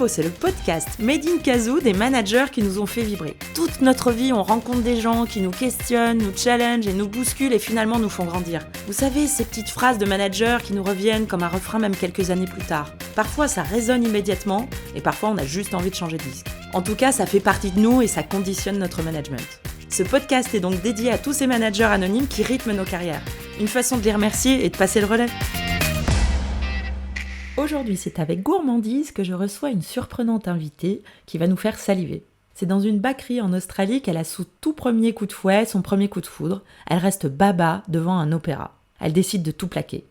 Info, c'est le podcast Made in Kazoo des managers qui nous ont fait vibrer. Toute notre vie, on rencontre des gens qui nous questionnent, nous challengent et nous bousculent et finalement nous font grandir. Vous savez, ces petites phrases de managers qui nous reviennent comme un refrain même quelques années plus tard. Parfois, ça résonne immédiatement et parfois, on a juste envie de changer de disque. En tout cas, ça fait partie de nous et ça conditionne notre management. Ce podcast est donc dédié à tous ces managers anonymes qui rythment nos carrières. Une façon de les remercier et de passer le relais. Aujourd'hui, c'est avec gourmandise que je reçois une surprenante invitée qui va nous faire saliver. C'est dans une backerie en Australie qu'elle a sous tout premier coup de fouet son premier coup de foudre. Elle reste baba devant un opéra. Elle décide de tout plaquer.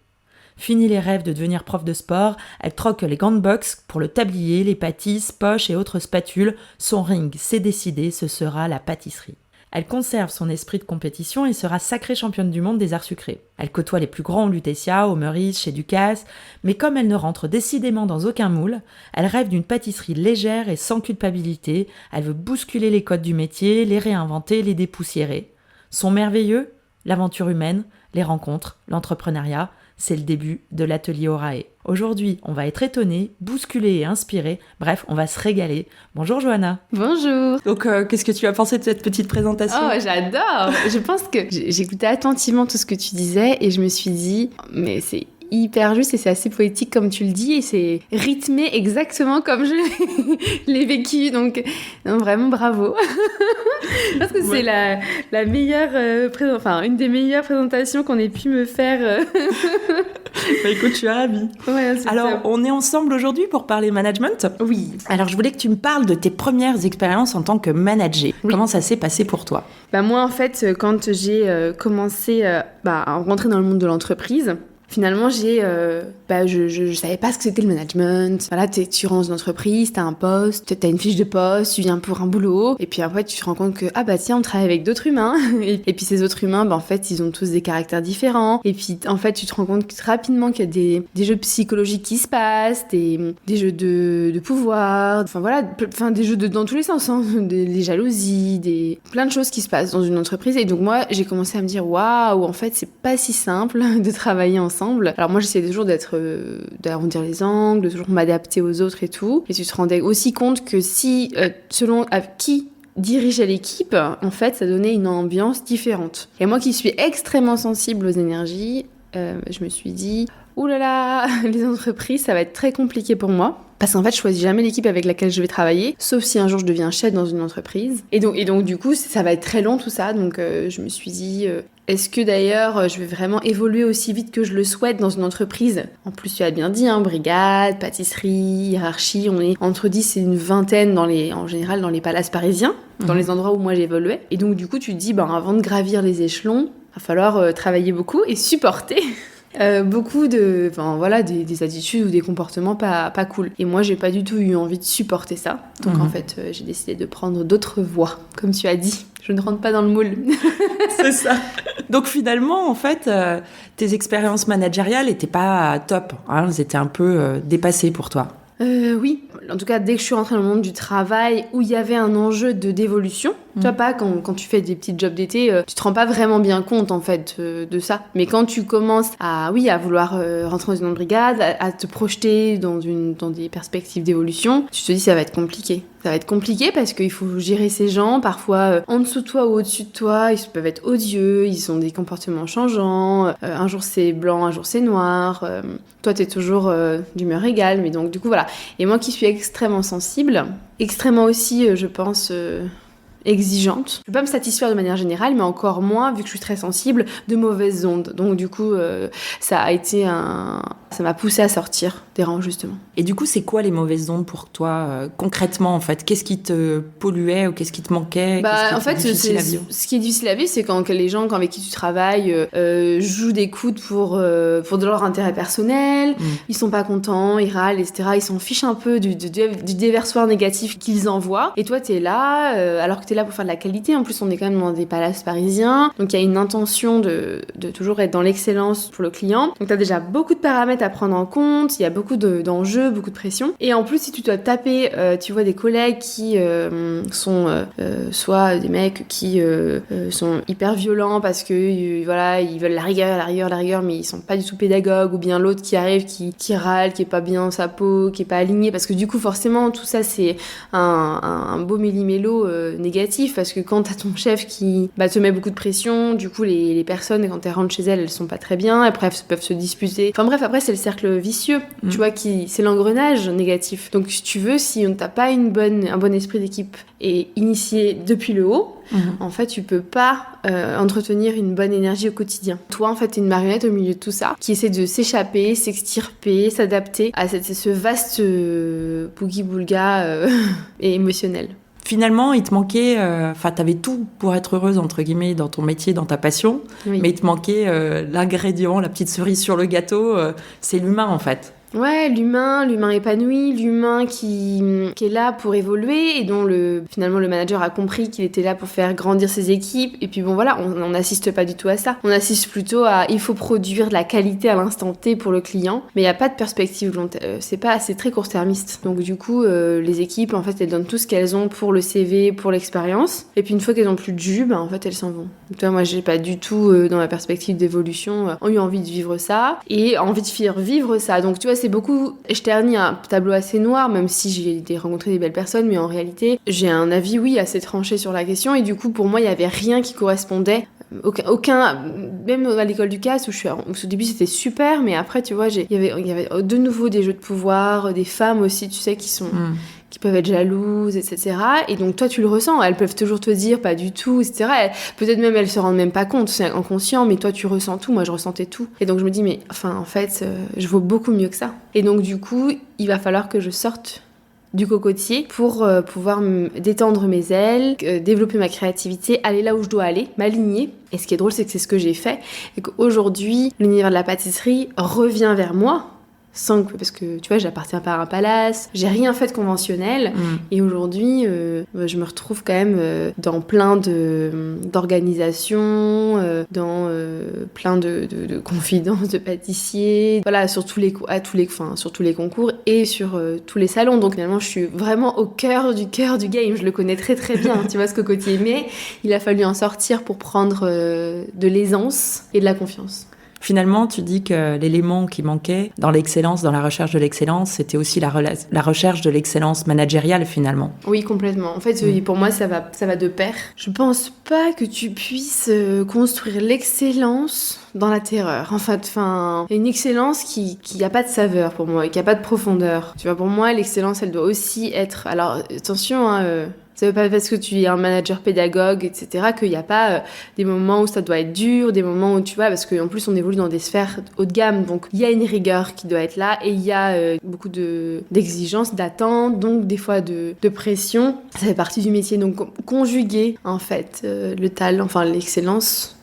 Fini les rêves de devenir prof de sport, elle troque les gants de boxe pour le tablier, les pâtisses, poches et autres spatules. Son ring, c'est décidé, ce sera la pâtisserie. Elle conserve son esprit de compétition et sera sacrée championne du monde des arts sucrés. Elle côtoie les plus grands au Lutetia, au Meurice, chez Ducasse, mais comme elle ne rentre décidément dans aucun moule, elle rêve d'une pâtisserie légère et sans culpabilité. Elle veut bousculer les codes du métier, les réinventer, les dépoussiérer. Son merveilleux, l'aventure humaine, les rencontres, l'entrepreneuriat, c'est le début de l'atelier Orae. Aujourd'hui, on va être étonnés, bousculés et inspirés. Bref, on va se régaler. Bonjour Johanna. Bonjour. Donc, qu'est-ce que tu as pensé de cette petite présentation ? Oh, j'adore. Je pense que j'écoutais attentivement tout ce que tu disais et je me suis dit, mais c'est hyper juste et c'est assez poétique comme tu le dis et c'est rythmé exactement comme je l'ai vécu. Donc, non, vraiment bravo. Je pense que c'est la meilleure une des meilleures présentations qu'on ait pu me faire. Bah écoute, je suis ravie. Ouais, alors, top. on est ensemble aujourd'hui pour parler management. Oui. Alors, je voulais que tu me parles de tes premières expériences en tant que manager. Oui. Comment ça s'est passé pour toi ? Bah moi, en fait, quand j'ai commencé à rentrer dans le monde de l'entreprise, finalement, je savais pas ce que c'était le management. Voilà, tu rentres dans une entreprise, t'as un poste, t'as une fiche de poste, tu viens pour un boulot, et puis après tu te rends compte que tiens, on travaille avec d'autres humains, et puis ces autres humains, en fait, ils ont tous des caractères différents, et puis en fait, tu te rends compte rapidement qu'il y a des jeux psychologiques qui se passent, des jeux de pouvoir, des jeux dans tous les sens, hein, des jalousies, plein de choses qui se passent dans une entreprise, et donc moi, j'ai commencé à me dire waouh, en fait, c'est pas si simple de travailler ensemble. Alors moi j'essayais toujours d'arrondir les angles, de toujours m'adapter aux autres et tout. Et tu te rendais aussi compte que selon qui dirigeait l'équipe, en fait ça donnait une ambiance différente. Et moi qui suis extrêmement sensible aux énergies, je me suis dit ouh là là, les entreprises ça va être très compliqué pour moi. Parce qu'en fait, je choisis jamais l'équipe avec laquelle je vais travailler, sauf si un jour je deviens chef dans une entreprise. Et donc du coup, ça va être très long tout ça. Donc je me suis dit, est-ce que d'ailleurs je vais vraiment évoluer aussi vite que je le souhaite dans une entreprise ? En plus, tu as bien dit, brigade, pâtisserie, hiérarchie, on est entre 10 et une vingtaine en général dans les palaces parisiens, dans les endroits où moi j'évoluais. Et donc du coup, tu te dis, avant de gravir les échelons, il va falloir travailler beaucoup et supporter beaucoup des attitudes ou des comportements pas cool. Et moi, j'ai pas du tout eu envie de supporter ça. Donc en fait, j'ai décidé de prendre d'autres voies, comme tu as dit. Je ne rentre pas dans le moule. C'est ça. Donc finalement, en fait, tes expériences managériales étaient pas top. Hein, elles étaient un peu dépassées pour toi. Oui, en tout cas dès que je suis rentrée dans le monde du travail où il y avait un enjeu d'évolution, tu vois pas quand tu fais des petits jobs d'été, tu te rends pas vraiment bien compte en fait de ça. Mais quand tu commences à vouloir rentrer dans une brigade, à te projeter dans des perspectives d'évolution, tu te dis ça va être compliqué. Ça va être compliqué parce qu'il faut gérer ces gens, parfois en dessous de toi ou au-dessus de toi, ils peuvent être odieux, ils ont des comportements changeants, un jour c'est blanc, un jour c'est noir, toi t'es toujours d'humeur égale, mais donc du coup voilà. Et moi qui suis extrêmement sensible, extrêmement aussi, je pense, exigeante. Je peux pas me satisfaire de manière générale, mais encore moins, vu que je suis très sensible, de mauvaises ondes. Donc du coup, ça m'a poussée à sortir des rangs, justement. Et du coup, c'est quoi les mauvaises ondes pour toi, concrètement, en fait ? Qu'est-ce qui te polluait ou qu'est-ce qui te manquait ? En fait, ce qui est difficile à vivre, c'est quand les gens avec qui tu travailles jouent des coudes pour de leur intérêt personnel, ils sont pas contents, ils râlent, etc. Ils s'en fichent un peu du déversoir négatif qu'ils envoient. Et toi, t'es là, alors que t'es là pour faire de la qualité. En plus, on est quand même dans des palaces parisiens. Donc, il y a une intention de toujours être dans l'excellence pour le client. Donc, t'as déjà beaucoup de paramètres à prendre en compte. Il y a beaucoup d'enjeux, beaucoup de pression. Et en plus, si tu dois taper, tu vois des collègues qui sont soit des mecs qui sont hyper violents parce que voilà, ils veulent la rigueur, mais ils sont pas du tout pédagogues, ou bien l'autre qui arrive, qui râle, qui est pas bien dans sa peau, qui est pas aligné, parce que du coup, forcément, tout ça, c'est un beau méli-mélo négatif, parce que quand t'as ton chef qui te met beaucoup de pression, du coup, les personnes, quand elles rentrent chez elles sont pas très bien, après, elles peuvent se disputer. Enfin bref, après, c'est le cercle vicieux, tu vois, c'est l'engrenage négatif. Donc, si tu veux, si on t'a pas un bon esprit d'équipe et initié depuis le haut, en fait, tu peux pas entretenir une bonne énergie au quotidien. Toi, en fait, t'es une marionnette au milieu de tout ça, qui essaie de s'échapper, s'extirper, s'adapter à ce vaste boogie-boulga et émotionnel. Finalement, il te manquait... t'avais tout pour être heureuse, entre guillemets, dans ton métier, dans ta passion, mais il te manquait l'ingrédient, la petite cerise sur le gâteau, c'est l'humain, en fait. Ouais, l'humain épanoui, l'humain qui est là pour évoluer et dont finalement le manager a compris qu'il était là pour faire grandir ses équipes. Et puis bon voilà, on n'assiste pas du tout à ça. On assiste plutôt à il faut produire de la qualité à l'instant T pour le client, mais il n'y a pas de perspective long terme. C'est très court-termiste. Donc du coup, les équipes, en fait, elles donnent tout ce qu'elles ont pour le CV, pour l'expérience. Et puis une fois qu'elles n'ont plus de jus, en fait, elles s'en vont. Donc, toi, moi, j'ai pas du tout, dans ma perspective d'évolution, eu envie de vivre ça et envie de faire vivre ça. Donc tu vois, c'est beaucoup, je ternis un tableau assez noir, même si j'ai rencontré des belles personnes, mais en réalité, j'ai un avis, oui, assez tranché sur la question, et du coup, pour moi, il y avait rien qui correspondait. Aucun, même à l'école du CAS, au début c'était super, mais après, tu vois, il y avait de nouveau des jeux de pouvoir, des femmes aussi, tu sais, qui peuvent être jalouses, etc. Et donc toi tu le ressens, elles peuvent toujours te dire pas du tout, etc. Peut-être même elles se rendent même pas compte, c'est inconscient, mais toi tu ressens tout, moi je ressentais tout. Et donc je me dis mais en fait je vaux beaucoup mieux que ça. Et donc du coup il va falloir que je sorte du cocotier pour pouvoir détendre mes ailes, développer ma créativité, aller là où je dois aller, m'aligner. Et ce qui est drôle c'est que c'est ce que j'ai fait et qu'aujourd'hui l'univers de la pâtisserie revient vers moi. Parce que tu vois, j'appartiens pas à un palace, j'ai rien fait de conventionnel, et aujourd'hui je me retrouve quand même dans plein d'organisations, dans plein de confidences de pâtissiers, voilà, sur tous les concours et sur tous les salons. Donc finalement je suis vraiment au cœur du game, je le connais très très bien, tu vois, ce cocotier, mais il a fallu en sortir pour prendre de l'aisance et de la confiance. Finalement, tu dis que l'élément qui manquait dans l'excellence, dans la recherche de l'excellence, c'était aussi la recherche de l'excellence managériale, finalement. Oui, complètement. En fait, pour moi, ça va de pair. Je pense pas que tu puisses construire l'excellence dans la terreur. En fait, une excellence qui a pas de saveur pour moi, qui a pas de profondeur. Tu vois, pour moi, l'excellence, elle doit aussi être... Alors, attention, ça veut pas parce que tu es un manager pédagogue, etc., qu'il n'y a pas des moments où ça doit être dur, des moments où tu vois, parce qu'en plus on évolue dans des sphères haut de gamme, donc il y a une rigueur qui doit être là, et il y a beaucoup d'exigences, d'attentes, donc des fois de pression. Ça fait partie du métier, donc conjuguer en fait le talent, l'excellence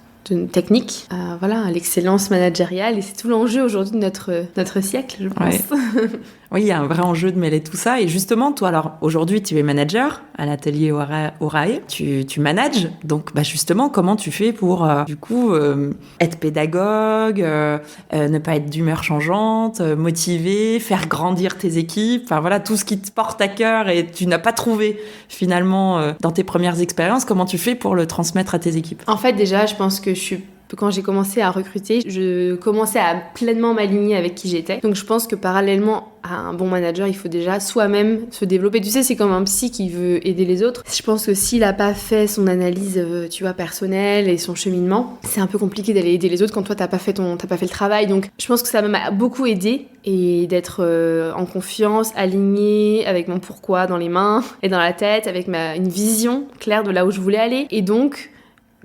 technique, l'excellence managériale, et c'est tout l'enjeu aujourd'hui de notre siècle, je pense. Ouais. Oui, il y a un vrai enjeu de mêler tout ça. Et justement, toi, alors, aujourd'hui, tu es manager à l'atelier Orae. Tu manages. Donc, justement, comment tu fais pour, être pédagogue, ne pas être d'humeur changeante, motiver, faire grandir tes équipes, tout ce qui te porte à cœur et tu n'as pas trouvé, finalement, dans tes premières expériences. Comment tu fais pour le transmettre à tes équipes ? En fait, déjà, je pense que quand j'ai commencé à recruter, je commençais à pleinement m'aligner avec qui j'étais. Donc je pense que parallèlement à un bon manager, il faut déjà soi-même se développer. Tu sais, c'est comme un psy qui veut aider les autres. Je pense que s'il a pas fait son analyse, personnelle et son cheminement, c'est un peu compliqué d'aller aider les autres quand toi t'as pas fait le travail. Donc je pense que ça m'a beaucoup aidé et d'être en confiance, alignée avec mon pourquoi dans les mains et dans la tête, avec une vision claire de là où je voulais aller. Et donc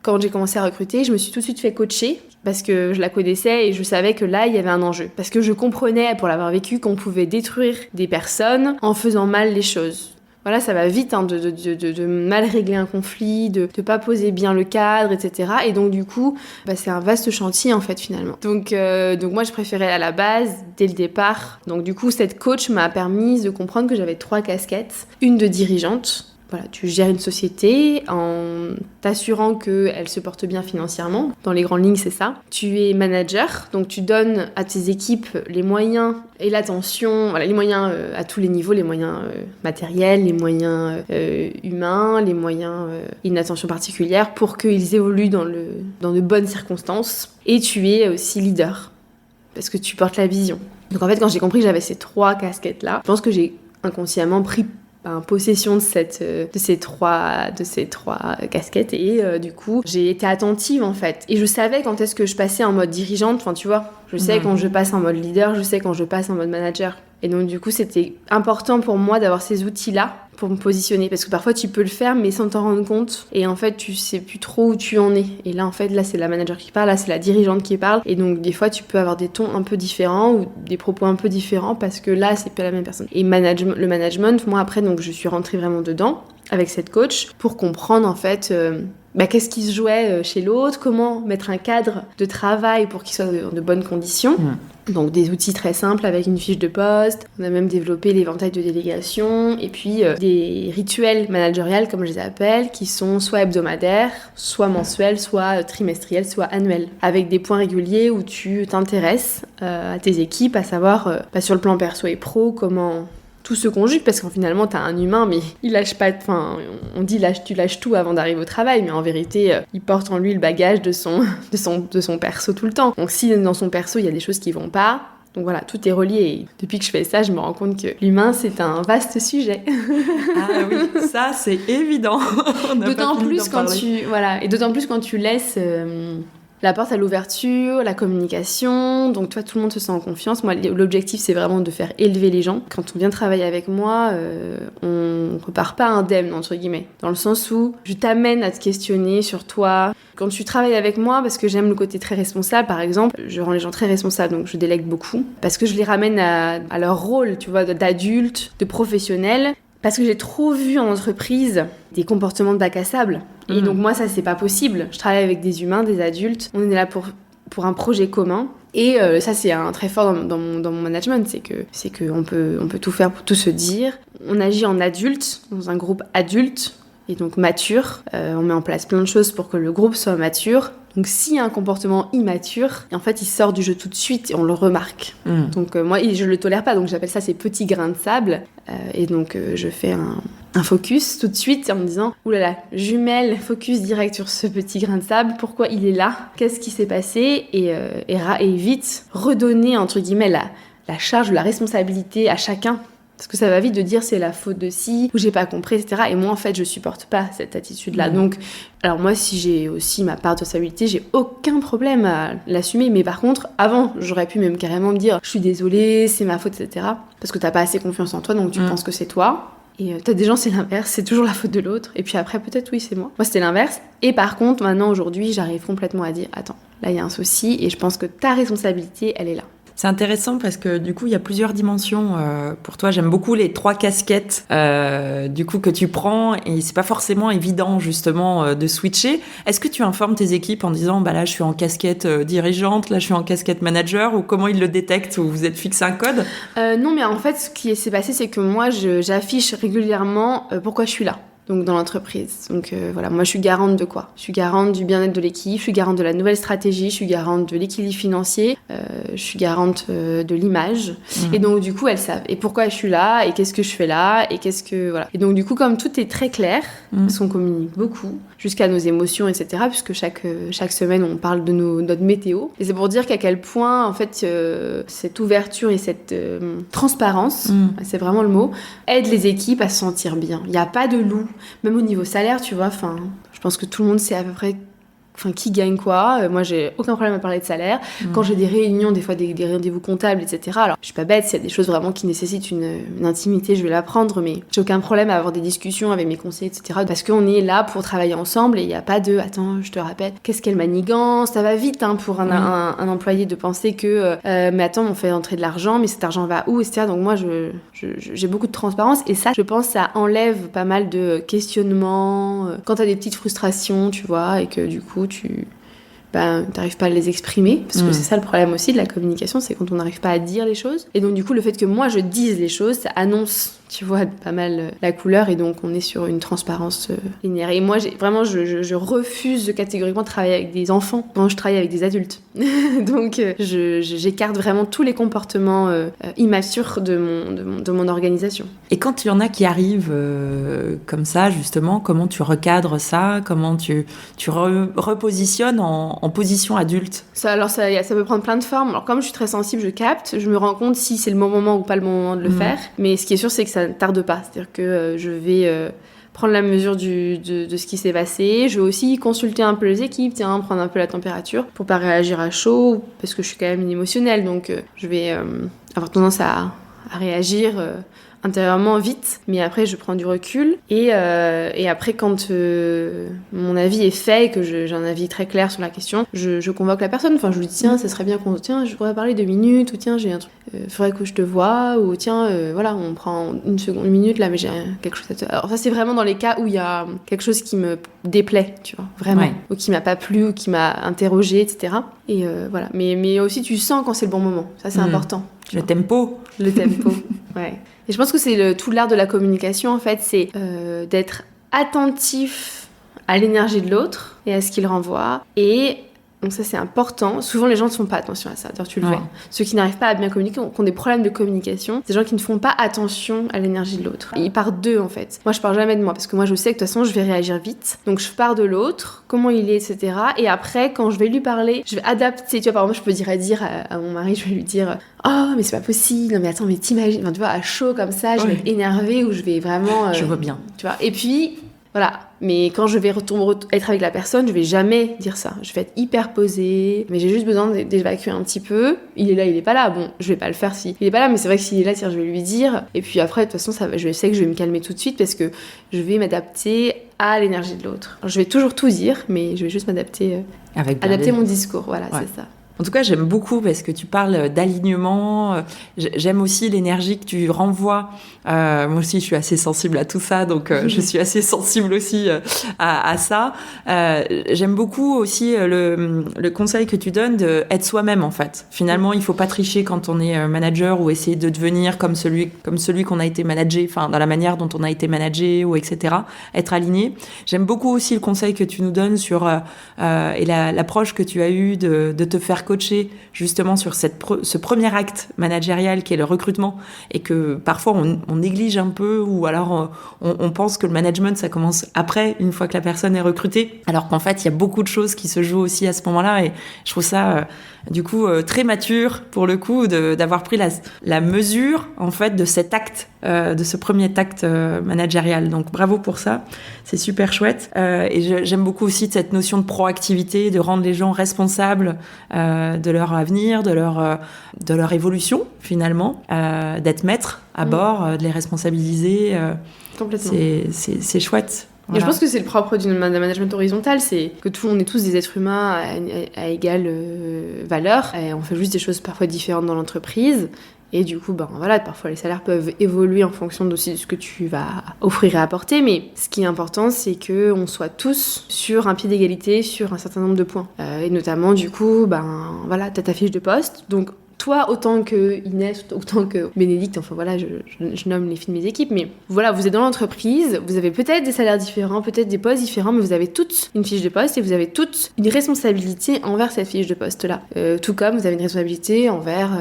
quand j'ai commencé à recruter, je me suis tout de suite fait coacher parce que je la connaissais et je savais que là, il y avait un enjeu. Parce que je comprenais, pour l'avoir vécu, qu'on pouvait détruire des personnes en faisant mal les choses. Voilà, ça va vite de mal régler un conflit, de pas poser bien le cadre, etc. Et donc du coup, c'est un vaste chantier en fait finalement. Donc moi je préférais à la base, dès le départ. Donc du coup, cette coach m'a permis de comprendre que j'avais 3 casquettes. Une de dirigeante, voilà, tu gères une société en t'assurant qu'elle se porte bien financièrement. Dans les grandes lignes, c'est ça. Tu es manager, donc tu donnes à tes équipes les moyens et l'attention, voilà, les moyens à tous les niveaux, les moyens matériels, les moyens humains, les moyens une attention particulière pour qu'ils évoluent dans de bonnes circonstances. Et tu es aussi leader, parce que tu portes la vision. Donc en fait, quand j'ai compris que j'avais ces 3 casquettes-là, je pense que j'ai inconsciemment pris possession de ces trois casquettes et du coup j'ai été attentive en fait et je savais quand est-ce que je passais en mode dirigeante, enfin tu vois, je sais quand je passe en mode leader, je sais quand je passe en mode manager et donc du coup c'était important pour moi d'avoir ces outils-là pour me positionner parce que parfois tu peux le faire mais sans t'en rendre compte et en fait tu sais plus trop où tu en es et là en fait là c'est la manager qui parle, là c'est la dirigeante qui parle et donc des fois tu peux avoir des tons un peu différents ou des propos un peu différents parce que là c'est pas la même personne et le management moi après donc je suis rentrée vraiment dedans avec cette coach pour comprendre en fait qu'est-ce qui se jouait chez l'autre, comment mettre un cadre de travail pour qu'il soit dans de bonnes conditions. Donc des outils très simples avec une fiche de poste, on a même développé l'éventail de délégation et puis des rituels managériels comme je les appelle qui sont soit hebdomadaires, soit mensuels, soit trimestriels, soit annuels avec des points réguliers où tu t'intéresses à tes équipes, à savoir sur le plan perso et pro comment tout se conjugue parce qu'en finalement t'as un humain mais il lâche pas, enfin on dit tu lâches tout avant d'arriver au travail mais en vérité il porte en lui le bagage de son perso tout le temps. Donc si dans son perso il y a des choses qui vont pas, donc voilà, tout est relié et depuis que je fais ça je me rends compte que l'humain c'est un vaste sujet. Ah oui, ça c'est évident. D'autant plus quand tu laisses la porte à l'ouverture, la communication, donc toi tout le monde se sent en confiance. Moi l'objectif c'est vraiment de faire élever les gens. Quand on vient travailler avec moi, on repart pas indemne entre guillemets, dans le sens où je t'amène à te questionner sur toi. Quand tu travailles avec moi, parce que j'aime le côté très responsable par exemple, je rends les gens très responsables donc je délègue beaucoup, parce que je les ramène à leur rôle, tu vois, d'adulte, de professionnel. Parce que j'ai trop vu en entreprise des comportements de bac à sable. Et donc moi, ça, c'est pas possible. Je travaille avec des humains, des adultes. On est là pour un projet commun. Et ça, c'est un très fort dans mon management. C'est que on peut tout faire pour tout se dire. On agit en adulte, dans un groupe adulte, et donc mature. On met en place plein de choses pour que le groupe soit mature. Donc s'il y a un comportement immature, en fait il sort du jeu tout de suite et on le remarque. Donc moi je le tolère pas, donc j'appelle ça ces petits grains de sable. Et donc je fais un focus tout de suite en me disant oulala, jumelle, focus direct sur ce petit grain de sable, pourquoi il est là, qu'est-ce qui s'est passé et vite redonner entre guillemets la charge, la responsabilité à chacun. Parce que ça va vite de dire c'est la faute de ci, ou j'ai pas compris, etc. Et moi, en fait, je supporte pas cette attitude-là. Donc, alors moi, si j'ai aussi ma part de responsabilité, j'ai aucun problème à l'assumer. Mais par contre, avant, j'aurais pu même carrément me dire je suis désolée, c'est ma faute, etc. Parce que t'as pas assez confiance en toi, donc tu penses que c'est toi. Et t'as des gens, c'est l'inverse, c'est toujours la faute de l'autre. Et puis après, peut-être, oui, c'est moi. Moi, c'était l'inverse. Et par contre, maintenant, aujourd'hui, j'arrive complètement à dire attends, là, il y a un souci, et je pense que ta responsabilité, elle est là. C'est intéressant parce que du coup, il y a plusieurs dimensions pour toi. J'aime beaucoup les 3 casquettes du coup que tu prends et c'est pas forcément évident justement de switcher. Est-ce que tu informes tes équipes en disant bah là je suis en casquette dirigeante, là je suis en casquette manager ou comment ils le détectent ou vous êtes fixé un code? Non, mais en fait, ce qui s'est passé, c'est que moi, j'affiche régulièrement pourquoi je suis là. Donc dans l'entreprise. Donc voilà, moi je suis garante de quoi? Je suis garante du bien-être de l'équipe, je suis garante de la nouvelle stratégie, je suis garante de l'équilibre financier, je suis garante de l'image. Et donc du coup elles savent. Et pourquoi je suis là? Et qu'est-ce que je fais là? Et qu'est-ce que voilà. Et donc du coup comme tout est très clair, parce qu'on communique beaucoup, jusqu'à nos émotions, etc. Puisque chaque semaine on parle de notre météo. Et c'est pour dire qu'à quel point en fait cette ouverture et cette transparence, c'est vraiment le mot, aide les équipes à se sentir bien. Il n'y a pas de loup. Même au niveau salaire, tu vois, je pense que tout le monde sait à peu près qui gagne quoi. Moi, j'ai aucun problème à parler de salaire. Quand j'ai des réunions, des fois des rendez-vous comptables, etc. Alors, je suis pas bête, s'il y a des choses vraiment qui nécessitent une intimité, je vais la prendre, mais j'ai aucun problème à avoir des discussions avec mes conseillers, etc. Parce qu'on est là pour travailler ensemble et il n'y a pas de attends, je te rappelle, qu'est-ce qu'elle manigance? Ça va vite pour un employé de penser que mais attends, on fait entrer de l'argent, mais cet argent va où, etc. Donc moi, j'ai beaucoup de transparence et ça, je pense, ça enlève pas mal de questionnements quand t'as des petites frustrations, tu vois, et que du coup, t'arrives pas à les exprimer, parce que c'est ça le problème aussi de la communication, c'est quand on n'arrive pas à dire les choses. Et donc du coup, le fait que moi je dise les choses, ça annonce, tu vois, pas mal la couleur, et donc on est sur une transparence linéaire. Et moi, je refuse catégoriquement de travailler avec des enfants quand je travaille avec des adultes. Donc j'écarte vraiment tous les comportements immatures de mon organisation. Et quand il y en a qui arrivent comme ça, justement, comment tu recadres ça? Comment tu repositionnes en position adulte? Ça peut prendre plein de formes. Alors comme je suis très sensible, je capte, je me rends compte si c'est le bon moment ou pas le bon moment de le faire. Mais ce qui est sûr, c'est que ça ne tarde pas. C'est-à-dire que je vais prendre la mesure de ce qui s'est passé. Je vais aussi consulter un peu les équipes, prendre un peu la température pour pas réagir à chaud, parce que je suis quand même une émotionnelle, donc je vais avoir tendance à réagir intérieurement vite, mais après je prends du recul et après quand mon avis est fait et que j'ai un avis très clair sur la question, je convoque la personne, enfin je lui dis tiens ça serait bien je pourrais parler 2 minutes, ou tiens j'ai un truc, faudrait que je te voie, ou tiens voilà on prend une minute là mais j'ai quelque chose à te... Alors ça c'est vraiment dans les cas où il y a quelque chose qui me déplaît, tu vois, vraiment, ou qui m'a pas plu, ou qui m'a interrogée, etc. Et voilà, mais aussi tu sens quand c'est le bon moment, ça c'est important. Le tempo, ouais. Et je pense que c'est tout l'art de la communication, en fait, c'est d'être attentif à l'énergie de l'autre et à ce qu'il renvoie. Et donc ça, c'est important. Souvent, les gens ne font pas attention à ça. D'ailleurs, tu le vois. Ceux qui n'arrivent pas à bien communiquer, qui ont des problèmes de communication, c'est des gens qui ne font pas attention à l'énergie de l'autre. Ils partent d'eux, en fait. Moi, je pars jamais de moi, parce que moi, je sais que de toute façon, je vais réagir vite. Donc, je pars de l'autre, comment il est, etc. Et après, quand je vais lui parler, je vais adapter. Tu vois, par exemple, je peux dire à mon mari, je vais lui dire... Oh, mais c'est pas possible, non mais attends, mais t'imagines, enfin, tu vois, à chaud comme ça, je vais être énervée, ou je vais vraiment... je vois bien. Tu vois, et puis, voilà. Mais quand je vais être avec la personne, je vais jamais dire ça. Je vais être hyper posée, mais j'ai juste besoin d'évacuer un petit peu. Il est là, il est pas là. Bon, je vais pas le faire si il est pas là, mais c'est vrai que s'il est là, tiens, je vais lui dire. Et puis après, de toute façon, je sais que je vais me calmer tout de suite parce que je vais m'adapter à l'énergie de l'autre. Alors, je vais toujours tout dire, mais je vais juste m'adapter, adapter mon discours. Voilà, c'est ça. En tout cas, j'aime beaucoup parce que tu parles d'alignement. J'aime aussi l'énergie que tu renvoies. Moi aussi, je suis assez sensible à tout ça, donc je suis assez sensible aussi à ça. J'aime beaucoup aussi le conseil que tu donnes d'être soi-même, en fait. Finalement, il faut pas tricher quand on est manager ou essayer de devenir comme celui qu'on a été managé, enfin dans la manière dont on a été managé ou etc. Être aligné. J'aime beaucoup aussi le conseil que tu nous donnes sur et l'approche que tu as eue de te faire coacher justement sur ce premier acte managérial qui est le recrutement, et que parfois on néglige un peu, ou alors on pense que le management ça commence après, une fois que la personne est recrutée, alors qu'en fait il y a beaucoup de choses qui se jouent aussi à ce moment-là. Et je trouve ça du coup très mature pour le coup d'avoir pris la mesure en fait de cet acte, de ce premier acte managérial. Donc bravo pour ça, c'est super chouette. Et j'aime beaucoup aussi cette notion de proactivité, de rendre les gens responsables de leur avenir, de leur évolution finalement, d'être maître à bord, de les responsabiliser. Complètement. C'est chouette. Voilà. Et je pense que c'est le propre d'un management horizontal, c'est que on est tous des êtres humains à égale valeur, et on fait juste des choses parfois différentes dans l'entreprise. Et du coup, voilà, parfois les salaires peuvent évoluer en fonction aussi de ce que tu vas offrir et apporter. Mais ce qui est important, c'est qu'on soit tous sur un pied d'égalité sur un certain nombre de points. Et notamment, du coup, voilà, t'as ta fiche de poste. Donc, toi, autant que Inès, autant que Bénédicte, enfin voilà, je nomme les filles de mes équipes, mais voilà, vous êtes dans l'entreprise, vous avez peut-être des salaires différents, peut-être des postes différents, mais vous avez toutes une fiche de poste et vous avez toutes une responsabilité envers cette fiche de poste-là. Tout comme vous avez une responsabilité envers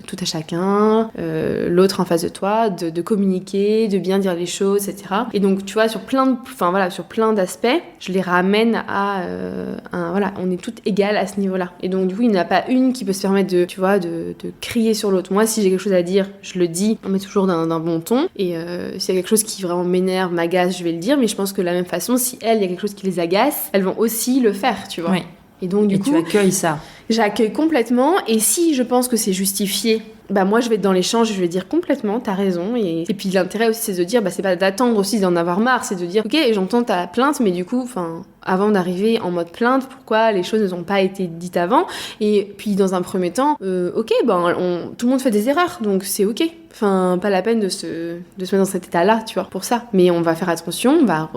tout à chacun, l'autre en face de toi, de communiquer, de bien dire les choses, etc. Et donc, tu vois, sur plein d'aspects, je les ramène à voilà, on est toutes égales à ce niveau-là. Et donc, du coup, il n'y en a pas une qui peut se permettre de crier sur l'autre. Moi, si j'ai quelque chose à dire, je le dis, mais toujours d'un bon ton. Et s'il y a quelque chose qui vraiment m'énerve, m'agace, je vais le dire. Mais je pense que de la même façon, si il y a quelque chose qui les agace, elles vont aussi le faire, tu vois. Oui. Et donc, du coup, tu accueilles ça. J'accueille complètement. Et si je pense que c'est justifié, moi, je vais être dans l'échange et je vais dire complètement, t'as raison. Et puis, l'intérêt aussi, c'est de dire, c'est pas d'attendre aussi d'en avoir marre, c'est de dire, ok, j'entends ta plainte, mais du coup, avant d'arriver en mode plainte, pourquoi les choses ne sont pas été dites avant. Et puis dans un premier temps, ok, tout le monde fait des erreurs, donc c'est ok. Enfin, pas la peine de se mettre dans cet état-là, tu vois, pour ça. Mais on va faire attention, on va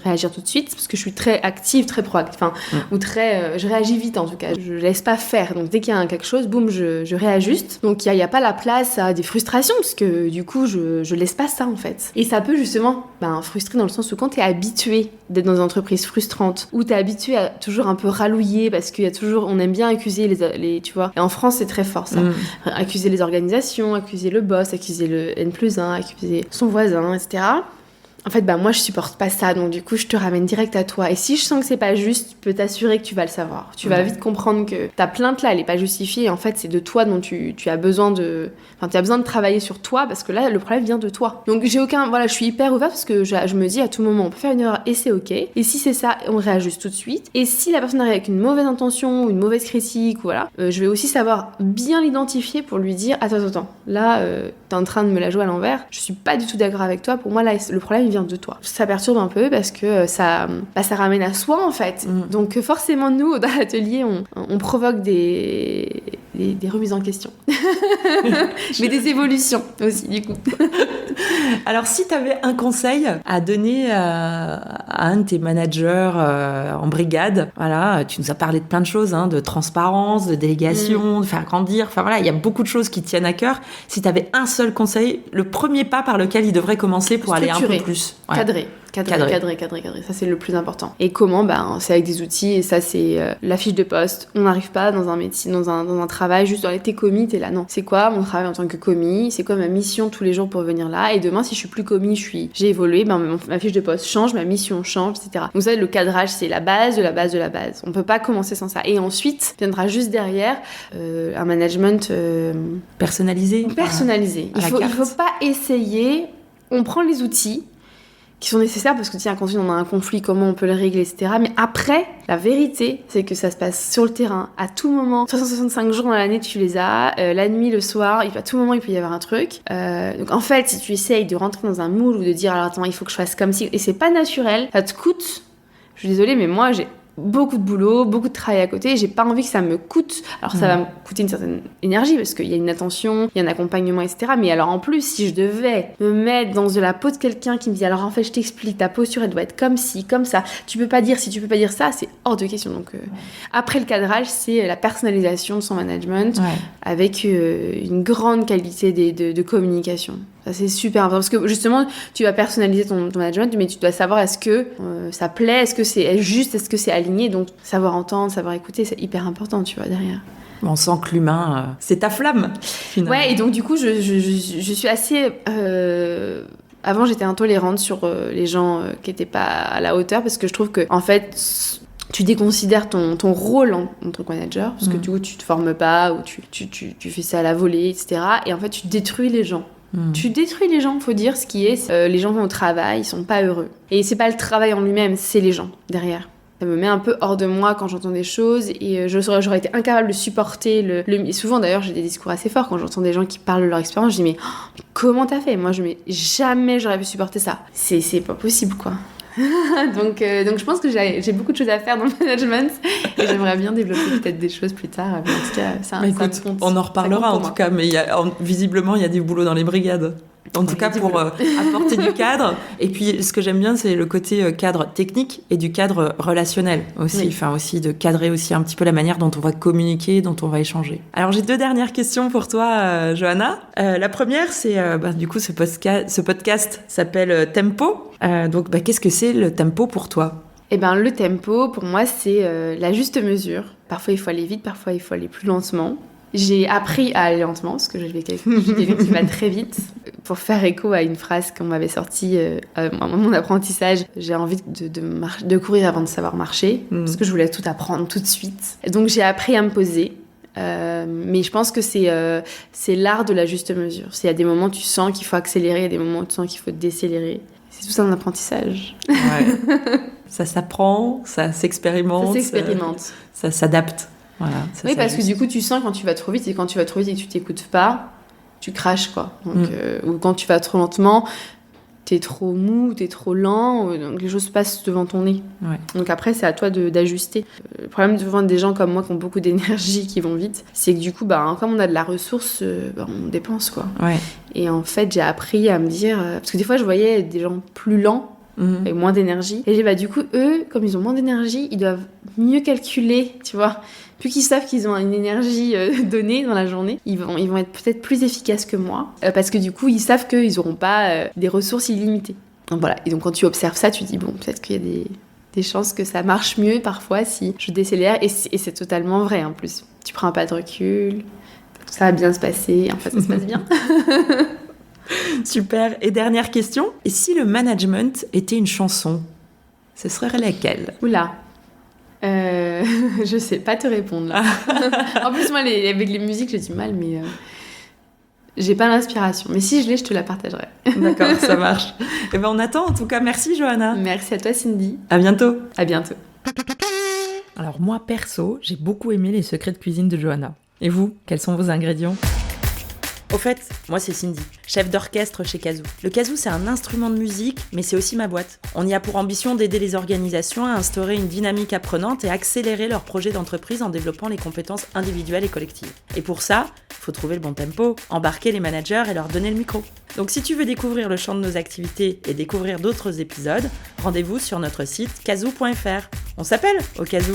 réagir tout de suite, parce que je suis très active, très proactive, ou très... je réagis vite, en tout cas. Je laisse pas faire. Donc, dès qu'il y a quelque chose, boum, je réajuste. Donc, il n'y a pas la place à des frustrations, parce que, du coup, je laisse pas ça, en fait. Et ça peut, justement, frustrer dans le sens où quand t'es habitué d'être dans une entreprise frustrante, où t'es habitué à toujours un peu rallouer, parce qu'il y a toujours... On aime bien accuser les tu vois. Et en France, c'est très fort, ça. Accuser les organisations, accuser le boss, accuser le N+1, accuser son voisin, etc. En fait, moi, je supporte pas ça, donc du coup, je te ramène direct à toi. Et si je sens que c'est pas juste, je peux t'assurer que tu vas le savoir. Tu vas vite comprendre que ta plainte là, elle est pas justifiée. Et en fait, c'est de toi dont tu as besoin de... Enfin, tu as besoin de travailler sur toi, parce que là, le problème vient de toi. Donc, je suis hyper ouverte, parce que je me dis à tout moment, on peut faire une erreur et c'est ok. Et si c'est ça, on réajuste tout de suite. Et si la personne arrive avec une mauvaise intention, ou une mauvaise critique, voilà, je vais aussi savoir bien l'identifier pour lui dire, attends, là, t'es en train de me la jouer à l'envers. Je suis pas du tout d'accord avec toi. Pour moi, là, le problème vient de toi. Ça perturbe un peu parce que ça ramène à soi en fait. Donc forcément nous dans l'atelier on provoque des remises en question. Mais des évolutions aussi du coup. Alors si tu avais un conseil à donner à un de tes managers en brigade, voilà, tu nous as parlé de plein de choses, de transparence, de délégation, de faire grandir, enfin voilà, il y a beaucoup de choses qui te tiennent à cœur. Si tu avais un seul conseil, le premier pas par lequel il devrait commencer pour aller un peu plus. Ouais. Cadrer. Ça, c'est le plus important. Et comment? C'est avec des outils. Et ça, c'est la fiche de poste. On n'arrive pas dans un métier, dans un travail, juste dans t'es commis, t'es là. Non. C'est quoi mon travail en tant que commis? C'est quoi ma mission tous les jours pour venir là? Et demain, si je suis plus commis, j'ai évolué, ma fiche de poste change, ma mission change, etc. Donc ça, le cadrage, c'est la base de la base de la base. On peut pas commencer sans ça. Et ensuite, viendra juste derrière un management personnalisé. Il faut pas essayer. On prend les outils qui sont nécessaires parce que quand on a un conflit, comment on peut le régler, etc. Mais après, la vérité, c'est que ça se passe sur le terrain, à tout moment. 365 jours dans l'année, tu les as. La nuit, le soir, à tout moment, il peut y avoir un truc. Donc en fait, si tu essayes de rentrer dans un moule ou de dire, alors attends, il faut que je fasse comme si... Et c'est pas naturel, ça te coûte. Je suis désolée, mais moi, j'ai beaucoup de boulot, beaucoup de travail à côté, j'ai pas envie que ça me coûte. Alors ça va me coûter une certaine énergie parce qu'il y a une attention, il y a un accompagnement, etc. Mais alors en plus, si je devais me mettre dans de la peau de quelqu'un qui me dit alors en fait je t'explique, ta posture elle doit être comme ci, comme ça, tu peux pas dire ci, tu peux pas dire ça, c'est hors de question. Donc après le cadrage, c'est la personnalisation de son management avec une grande qualité de communication. Ça, c'est super important parce que justement, tu vas personnaliser ton management, mais tu dois savoir est-ce que ça plaît, est-ce que c'est juste, est-ce que c'est aligné. Donc, savoir entendre, savoir écouter, c'est hyper important, tu vois, derrière. On sent que l'humain, c'est ta flamme, finalement. Ouais, et donc du coup, je suis assez... Avant, j'étais intolérante sur les gens qui n'étaient pas à la hauteur parce que je trouve que, en fait... Tu déconsidères ton rôle en tant que manager, parce que du coup, tu te formes pas, ou tu fais ça à la volée, etc. Et en fait, tu détruis les gens. Tu détruis les gens, faut dire ce qui est. Les gens vont au travail, ils sont pas heureux. Et c'est pas le travail en lui-même, c'est les gens derrière. Ça me met un peu hors de moi quand j'entends des choses et j'aurais été incapable de supporter et souvent d'ailleurs j'ai des discours assez forts quand j'entends des gens qui parlent de leur expérience, je dis mais comment t'as fait? Moi jamais j'aurais pu supporter ça. C'est pas possible quoi. donc je pense que j'ai beaucoup de choses à faire dans le management et j'aimerais bien développer peut-être des choses plus tard, mais en tout cas ça compte, on en reparlera en tout cas, mais visiblement il y a du boulot dans les brigades. En tout cas, pour apporter du cadre. Et puis, ce que j'aime bien, c'est le côté cadre technique et du cadre relationnel aussi. Oui. Enfin, aussi de cadrer aussi un petit peu la manière dont on va communiquer, dont on va échanger. Alors, j'ai 2 dernières questions pour toi, Johanna. La première, c'est, du coup, ce podcast s'appelle Tempo. Donc, qu'est-ce que c'est le tempo pour toi ? Le tempo, pour moi, c'est la juste mesure. Parfois, il faut aller vite, parfois, il faut aller plus lentement. J'ai appris à aller lentement, parce que je suis quelqu'un qui va très vite. Pour faire écho à une phrase qu'on m'avait sortie à mon apprentissage, j'ai envie de courir avant de savoir marcher, parce que je voulais tout apprendre tout de suite. Et donc j'ai appris à me poser. Mais je pense que c'est l'art de la juste mesure. Il y a des moments où tu sens qu'il faut accélérer, il y a des moments où tu sens qu'il faut décélérer. C'est tout ça un apprentissage. Ouais. Ça s'apprend, ça s'expérimente. Ça s'adapte. Voilà, oui, parce que du coup, tu sens quand tu vas trop vite, et quand tu vas trop vite et que tu t'écoutes pas, tu craches, quoi. Donc, ou quand tu vas trop lentement, t'es trop mou, t'es trop lent, donc les choses passent devant ton nez. Ouais. Donc après, c'est à toi d'ajuster. Le problème devant des gens comme moi qui ont beaucoup d'énergie, qui vont vite, c'est que du coup, comme on a de la ressource, on dépense, quoi. Ouais. Et en fait, j'ai appris à me dire... parce que des fois, je voyais des gens plus lents, avec moins d'énergie. Et j'ai du coup, eux, comme ils ont moins d'énergie, ils doivent mieux calculer, tu vois. Plus qu'ils savent qu'ils ont une énergie donnée dans la journée, ils vont être peut-être plus efficaces que moi. Parce que du coup, ils savent qu'ils n'auront pas des ressources illimitées. Donc voilà. Et donc quand tu observes ça, tu te dis, bon, peut-être qu'il y a des chances que ça marche mieux parfois si je décélère. Et c'est totalement vrai en plus. Tu prends pas de recul, ça va bien se passer. En fait, ça se passe bien. Super. Et dernière question. Et si le management était une chanson, ce serait laquelle ? Oula. Je sais pas te répondre là. En plus, moi, avec les musiques, j'ai du mal, mais j'ai pas l'inspiration. Mais si je l'ai, je te la partagerai. D'accord, ça marche. Et on attend. En tout cas, merci Johanna. Merci à toi, Cindy. À bientôt. À bientôt. Alors moi, perso, j'ai beaucoup aimé les secrets de cuisine de Johanna. Et vous, quels sont vos ingrédients ? Au fait, moi c'est Cindy, chef d'orchestre chez Kazoo. Le kazoo c'est un instrument de musique, mais c'est aussi ma boîte. On y a pour ambition d'aider les organisations à instaurer une dynamique apprenante et accélérer leurs projets d'entreprise en développant les compétences individuelles et collectives. Et pour ça, il faut trouver le bon tempo, embarquer les managers et leur donner le micro. Donc si tu veux découvrir le champ de nos activités et découvrir d'autres épisodes, rendez-vous sur notre site kazoo.fr. On s'appelle au Kazoo.